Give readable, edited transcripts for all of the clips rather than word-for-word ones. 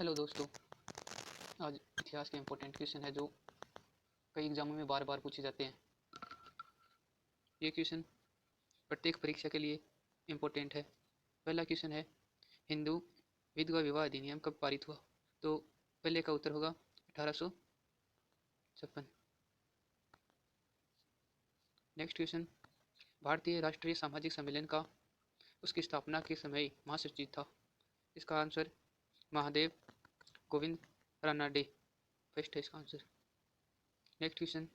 Hello दोस्तों, आज इतिहास के इम्पोर्टेंट क्वेश्चन है जो कई एग्जामों में बार बार पूछे जाते हैं। ये क्वेश्चन प्रत्येक परीक्षा के लिए इम्पोर्टेंट है। पहला क्वेश्चन है, हिंदू विधवा विवाह अधिनियम कब पारित हुआ? तो पहले का उत्तर होगा 1856। नेक्स्ट क्वेश्चन, भारतीय राष्ट्रीय सामाजिक सम्मेलन का उसकी स्थापना के समय महासचिव था? इसका आंसर महादेव गोविंद रानाडे फर्स्ट है इसका answer. Next question,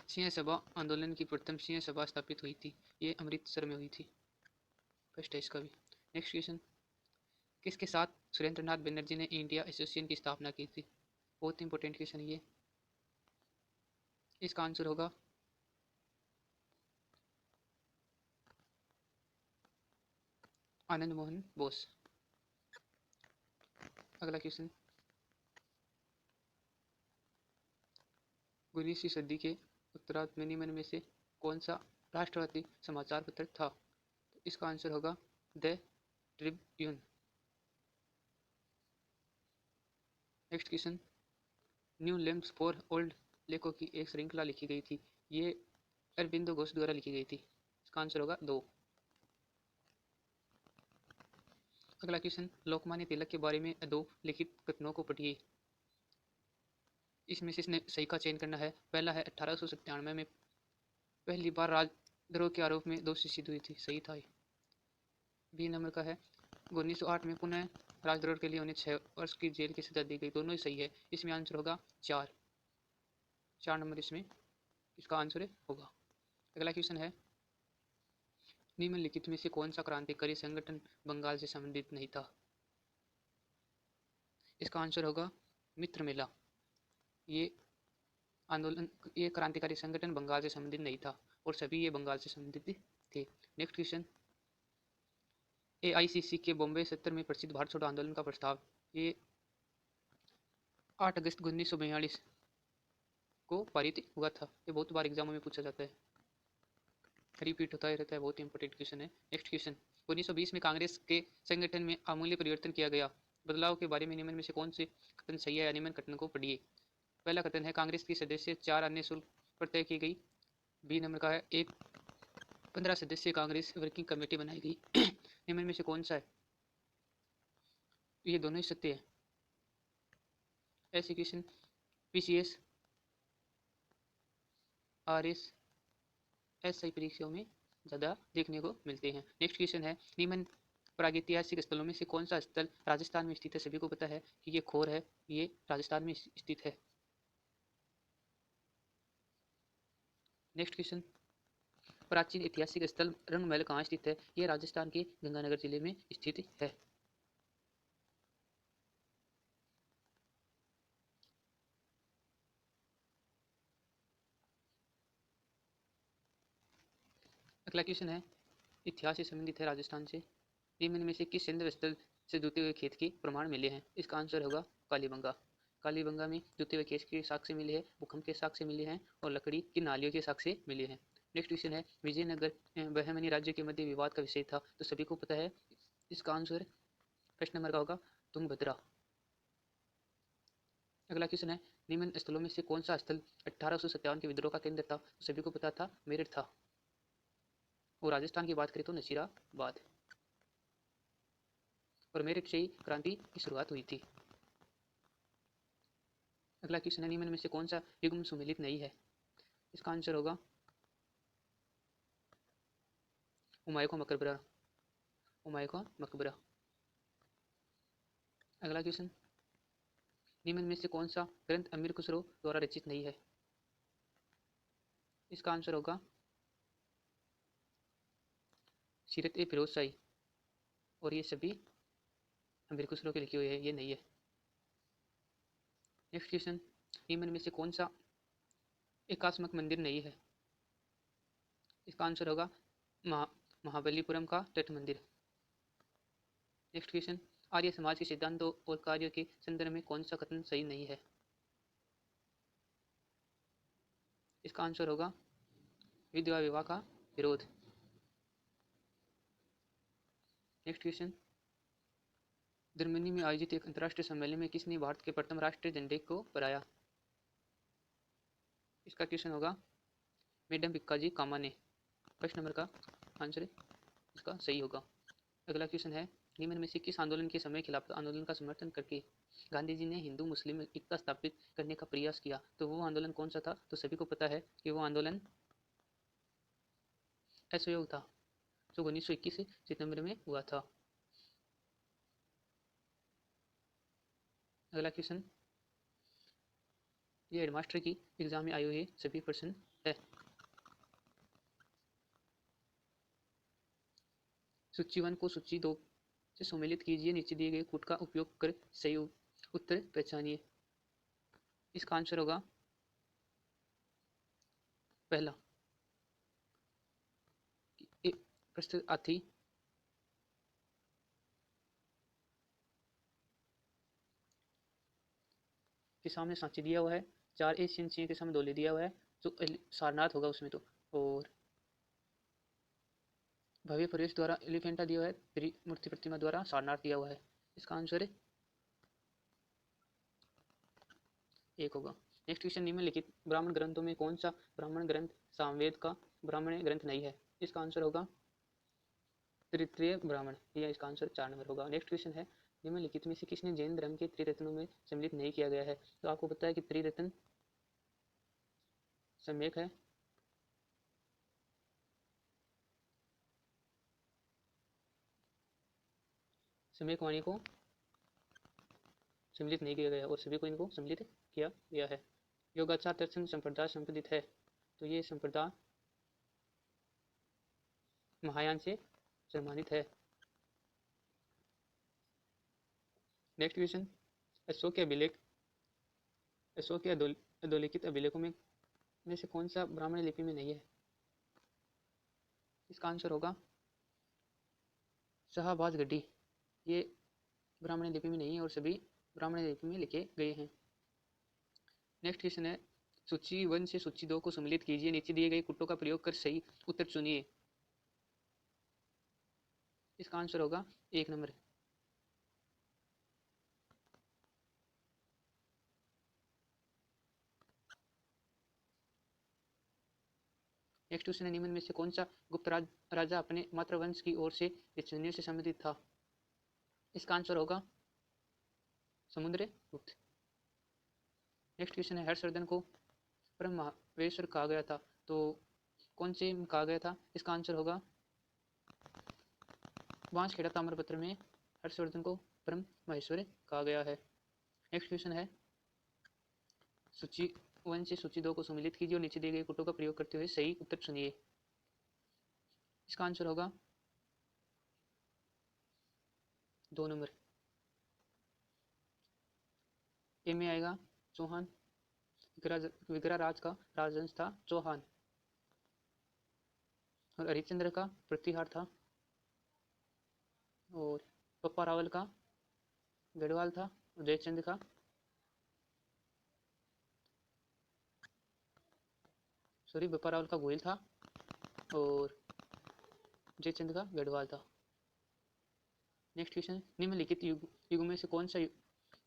Singh Sabha आंदोलन की प्रथम सिंह सभा स्थापित हुई थी? ये अमृतसर में हुई थी। फर्स्ट है इसका भी। नेक्स्ट क्वेश्चन, किसके साथ सुरेंद्रनाथ बनर्जी ने इंडिया एसोसिएशन की स्थापना की थी? बहुत इंपॉर्टेंट क्वेश्चन ये। इसका आंसर होगा आनंद मोहन बोस। अगला क्वेश्चन, 19वीं सदी के उत्तरार्ध में निम्न में से कौन सा राष्ट्रवादी समाचार पत्र था? तो इसका आंसर होगा the Tribune. Next question, new limbs for old लेखों की एक श्रृंखला लिखी गई थी। ये अरबिंदो घोष द्वारा लिखी गई थी। इसका आंसर होगा 2। अगला क्वेश्चन, लोकमान्य तिलक के बारे में 2 लिखित कथनों को पढ़िए। इसमें से इसने सही का चयन करना है। पहला है 1897 में पहली बार राजद्रोह के आरोप में दोषी सिद्ध हुई थी। सही था ये। बी नंबर का है 1908 में पुनः राजद्रोह के लिए उन्हें 6 वर्ष की जेल की सजा दी गई। दोनों ही सही है। इसमें आंसर होगा 4 नंबर इसमें इसका आंसर होगा। अगला क्वेश्चन है, निम्नलिखित में से कौन सा क्रांतिकारी संगठन बंगाल से संबंधित नहीं था? इसका आंसर होगा मित्र मेला। ये क्रांतिकारी संगठन बंगाल से संबंधित नहीं था और सभी ये बंगाल से संबंधित थे। नेक्स्ट क्वेश्चन, AICC के बॉम्बे सत्र में प्रसिद्ध भारत छोड़ो आंदोलन का प्रस्ताव ये 8 अगस्त 1942 को पारित हुआ था। ये बहुत बार एग्जामों में पूछा जाता है, रिपीट होता ही रहता है, बहुत इंपॉर्टेंट क्वेश्चन है। नेक्स्ट क्वेश्चन, 1920 में कांग्रेस के संगठन में आमूल्य परिवर्तन किया गया। बदलाव के बारे में निम्न में से कौन से कथन सही है या निम्न कथन को पढ़िए। पहला कथन है, कांग्रेस की सदस्य 4 अन्य शुल्क पर तय की गई। बी नंबर का है, एक 15 सदस्यीय कांग्रेस वर्किंग कमेटी बनाई गई। निम्न में से कौन सा है? ये दोनों ही सत्य है। ऐसे क्वेश्चन PCS RS SI परीक्षाओं में ज़्यादा देखने को मिलते हैं। नेक्स्ट क्वेश्चन है, निम्न प्रागैतिहासिक स्थलों में से कौन सा स्थल राजस्थान में स्थित है? सभी को पता है कि ये खोर है, ये राजस्थान में स्थित है। नेक्स्ट क्वेश्चन, प्राचीन ऐतिहासिक स्थल रंगमहल कहाँ स्थित है? ये राजस्थान के गंगानगर जिले में स्थित है। अगला क्वेश्चन है, इतिहास से संबंधित है, राजस्थान से। निम्न में से किस संदर्भ स्थल से जुते हुए खेत के प्रमाण मिले हैं? इसका आंसर होगा कालीबंगा। कालीबंगा में जुते हुए खेत के साक्ष्य मिले हैं, भूकंप के साक्ष्य मिले हैं और लकड़ी की नालियों के साक्ष्य मिले हैं। नेक्स्ट क्वेश्चन है, विजयनगर बहमनी राज्य के मध्य विवाद का विषय था। तो सभी को पता है, इसका आंसर प्रश्न नंबर का होगा तुंगभद्रा। अगला क्वेश्चन है, निम्न स्थलों में से कौन सा स्थल 1857 के विद्रोह का केंद्र था? तो सभी को पता था, मेरठ था। और राजस्थान की बात करें तो नसीराबाद, और मेरठ से ही क्रांति की शुरुआत हुई थी। अगला क्वेश्चन है, निम्न में से कौन सा युग्म सुमेलित नहीं है? इसका आंसर होगा हुमायूं का मकबरा। हुमायूं का मकबरा। अगला क्वेश्चन, निम्न में से कौन सा ग्रंथ अमीर खुसरो द्वारा रचित नहीं है? इसका आंसर होगा सीरत ए फिरोज शाही, और ये सभी अमीर खुसरो के लिखे हुए हैं, ये नहीं है। नेक्स्ट क्वेश्चन, निम्न में से कौन सा एकात्मक मंदिर नहीं है? इसका आंसर होगा महाबलीपुरम का तट मंदिर। नेक्स्ट क्वेश्चन, आर्य समाज के सिद्धांतों और कार्यों के संदर्भ में कौन सा कथन सही नहीं है? इसका आंसर होगा विधवा विवाह का विरोध। नेक्स्ट क्वेश्चन, जर्मनी में आयोजित एक अंतर्राष्ट्रीय सम्मेलन में किसने भारत के प्रथम राष्ट्रीय झंडे को फहराया? इसका क्वेश्चन होगा मैडम भिक्काजी कामा ने। फर्स्ट नंबर का आंसर इसका सही होगा। अगला क्वेश्चन है निम्न में से किस आंदोलन के समय खिलाफत आंदोलन का समर्थन करके गांधी जी ने हिंदू मुस्लिम एकता स्थापित करने का प्रयास किया? तो वो आंदोलन कौन सा था? तो सभी को पता है कि वो आंदोलन असहयोग था जो 1921 सितंबर में हुआ था। अगला क्वेश्चन ये हेडमास्टर की एग्जाम में आए हुए सभी प्रश्न है। सूची 1 को सूची 2 से सम्मिलित कीजिए, नीचे दिए गए कूट का उपयोग कर सही उत्तर पहचानिए। इसका आंसर होगा पहला प्रश्न हाथी के सामने सांची दिया हुआ है, 4 एशियन चीन के सामने डोली दिया हुआ है जो सारनाथ होगा उसमें तो, और भव्य प्रवेश द्वारा एलिफेंटा दिया हुआ है, त्रिमूर्ति प्रतिमा द्वारा सारनाथ दिया हुआ है। इसका आंसर एक होगा। नेक्स्ट क्वेश्चन निम्नलिखित ब्राह्मण ग्रंथों में कौन सा ब्राह्मण ग्रंथ सामवेद का ब्राह्मण ग्रंथ नहीं है? इसका आंसर होगा तृतीय ब्राह्मण, यह इसका आंसर 4 नंबर होगा। नेक्स्ट क्वेश्चन है निम्नलिखित में से किसने जैन धर्म के त्रिरत्नों में सम्मिलित नहीं किया गया है? तो आपको पता है कि त्रिरत्न सम्यक है, सम्यक वाणी को सम्मिलित नहीं किया गया और सभी को इनको सम्मिलित किया गया है। योगाचार दर्शन संप्रदाय संबंधित है, तो ये संप्रदाय महायान से सम्मानित है। नेक्स्ट क्वेश्चन अशोक के अभिलेख, अशोक के अधोलिखित अभिलेखों में से कौन सा ब्राह्मणी लिपि में नहीं है? इसका आंसर होगा शाहबाज गढ़ी, ये ब्राह्मणी लिपि में नहीं है और सभी ब्राह्मणी लिपि में लिखे गए हैं। नेक्स्ट क्वेश्चन है सूची 1 से सूची 2 को सम्मिलित कीजिए, नीचे दिए गए कुट्टों का प्रयोग कर सही उत्तर चुनिए। इसका आंसर होगा 1 नंबर। नेक्स्ट क्वेश्चन है निम्न में से कौन सा गुप्त राजा अपने मातृवंश की ओर से इच्छनीय से संबंधित था? इसका आंसर होगा समुद्रगुप्त। नेक्स्ट क्वेश्चन है हर्षवर्धन को परम महावेश्वर कहा गया था, तो कौन से कहा गया था? इसका आंसर होगा बांसखेड़ा ताम्रपत्र में हर्षवर्धन को परम महेश्वर कहा गया है। नेक्स्ट क्वेश्चन है सूची 1 से सूची 2 को सम्मिलित कीजिए और नीचे दिए गए कुट्टों का प्रयोग करते हुए सही उत्तर चुनिए। इसका आंसर होगा 2 नंबर। ए में आएगा चौहान, विग्रह राज का राजवंश था चौहान, और हरिश्चंद्र का प्रतिहार था, और पप्पा रावल का गढ़वाल था, और जयचंद का बप्पा रावल का गोयल था और जयचंद का गढ़वाल था। नेक्स्ट क्वेश्चन निम्नलिखित युग में से कौन सा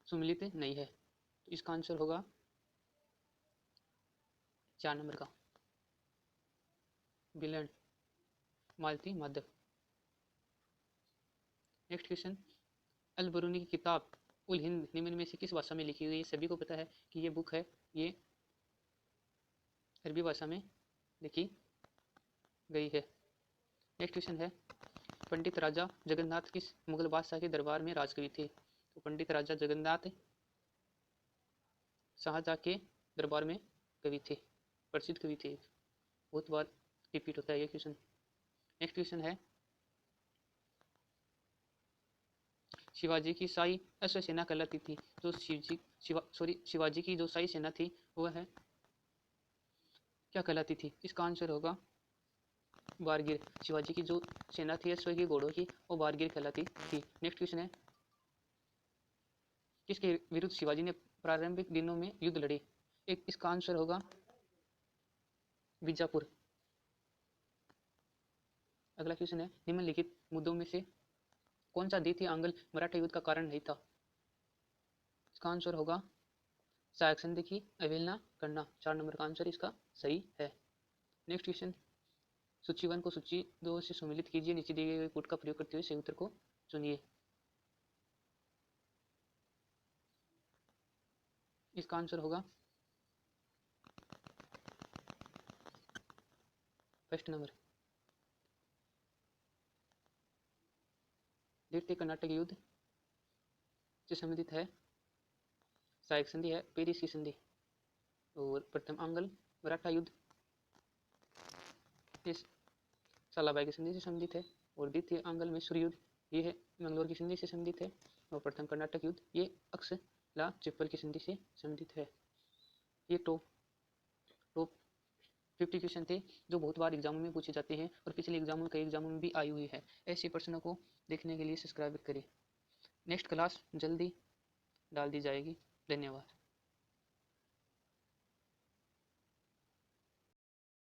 सुमिलित नहीं है? तो इसका आंसर होगा 4 नंबर का बिलन मालती माधव। नेक्स्ट क्वेश्चन अल बरूनी की किताब उल हिंद निम्न में से किस भाषा में लिखी गई है? सभी को पता है कि ये बुक है, ये अरबी भाषा में लिखी गई है। नेक्स्ट क्वेश्चन है पंडित राजा जगन्नाथ किस मुगल बादशाह के दरबार में राजकवि थे? तो पंडित राजा जगन्नाथ शाहजहाँ के दरबार में कवि थे, प्रसिद्ध कवि थे, बहुत बार रिपीट होता है ये क्वेश्चन। नेक्स्ट क्वेश्चन है शिवाजी की शाही अश्व सेना कहलाती थी, जो शिवाजी की जो शाही सेना थी वह है क्या कहलाती थी? इसका आंसर होगा बारगिर। शिवाजी की जो सेना थी अश्व की घोड़ों की वो बारगिर कहलाती थी। नेक्स्ट क्वेश्चन है किसके विरुद्ध शिवाजी ने प्रारंभिक दिनों में युद्ध लड़े? एक इसका आंसर होगा बीजापुर। अगला क्वेश्चन है निम्नलिखित मुद्दों में से कौन सा द्वितीय आंग्ल मराठा युद्ध का कारण नहीं था? इसका आंसर होगा सहायक संधि की अवहेलना करना। 4 नंबर का आंसर इसका सही है। नेक्स्ट क्वेश्चन, सूची 1 को सूची 2 से सम्मिलित कीजिए, नीचे दिए गए कोड का प्रयोग करते हुए सही उत्तर को चुनिए। इसका आंसर होगा फर्स्ट नंबर। द्वितीय कर्नाटक युद्ध से संबंधित है सहायक संधि है पेरिस की संधि, और प्रथम आंग्ल मराठा युद्ध इस सालाबाई की संधि से संबंधित है, और द्वितीय आंग्ल मैसूर युद्ध ये है मंगलोर की संधि से संबंधित है, और प्रथम कर्नाटक युद्ध ये अक्सला चिप्पल की संधि से संबंधित है। ये टॉप 50 क्वेश्चन थे जो बहुत बार एग्जामों में पूछे जाते हैं और पिछले एग्जामों कई एग्जामों में भी आई हुई है। ऐसे प्रश्नों को देखने के लिए सब्सक्राइब करें। नेक्स्ट क्लास जल्दी डाल दी जाएगी। धन्यवाद।